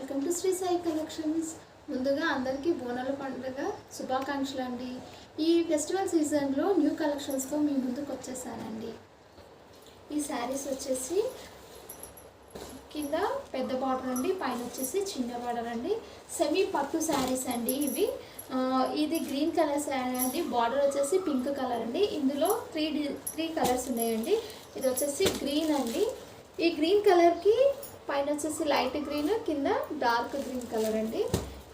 Welcome to Shri Sai collections. ముందుగా అందరికీ బోనాల పండుగ శుభాకాంక్షలు అండి. ఈ ఫెస్టివల్ సీజన్లో న్యూ కలెక్షన్స్తో మీ ముందుకు వచ్చేసానండి. ఈ శారీస్ వచ్చేసి కింద పెద్ద బార్డర్ అండి, పైన వచ్చేసి చిన్న బార్డర్ అండి. సెమీ పట్టు శారీస్ అండి ఇవి. ఇది గ్రీన్ కలర్ శారీ అండి, బార్డర్ వచ్చేసి పింక్ కలర్ అండి. ఇందులో త్రీ కలర్స్ ఉన్నాయండి. ఇది వచ్చేసి గ్రీన్ అండి. ఈ గ్రీన్ కలర్కి పైన వచ్చేసి లైట్ గ్రీన్, కింద డార్క్ గ్రీన్ కలర్ అండి.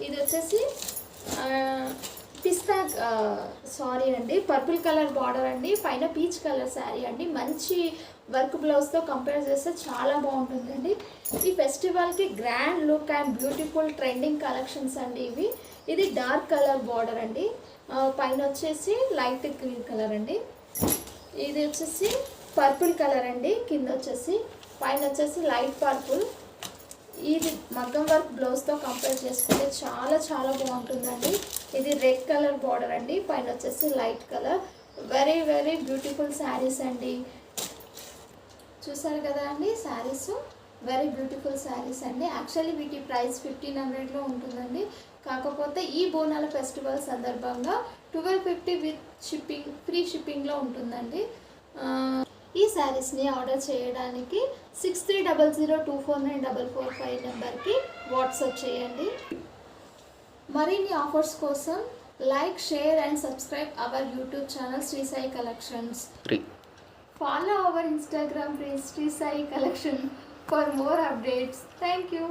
ఇది వచ్చేసి పిస్తా పర్పుల్ కలర్ బార్డర్ అండి, పైన పీచ్ కలర్ శారీ అండి. మంచి వర్క్ బ్లౌజ్తో కంపేర్ చేస్తే చాలా బాగుంటుందండి. ఈ ఫెస్టివల్కి grand look and beautiful trending collections అండి ఇవి. ఇది డార్క్ కలర్ బార్డర్ అండి, పైన వచ్చేసి లైట్ గ్రీన్ కలర్ అండి. ఇది వచ్చేసి పర్పుల్ కలర్ అండి, కింద వచ్చేసి పైన వచ్చేసి లైట్ పర్పుల్. ఇది మగ్గం వర్క్ బ్లౌజ్తో కంపేర్ చేసుకుంటే చాలా చాలా బాగుంటుందండి. ఇది రెడ్ కలర్ బార్డర్ అండి, పైన వచ్చేసి light colour. Very very beautiful saris అండి. చూసారు కదా అండి శారీస్, వెరీ బ్యూటిఫుల్ శారీస్ అండి. యాక్చువల్లీ వీటి ప్రైస్ 1500లో ఉంటుందండి. కాకపోతే ఈ బోనాల ఫెస్టివల్ సందర్భంగా 1250 విత్ షిప్పింగ్, ఫ్రీ షిప్పింగ్లో ఉంటుందండి. ఈ శారీస్ని ఆర్డర్ చేయడానికి 6300249445 నెంబర్కి వాట్సాప్ చేయండి. మరిన్ని ఆఫర్స్ కోసం like, share and subscribe our YouTube channel Shri Sai collections. Follow our Instagram page Sri Sai Collection for more updates. Thank you.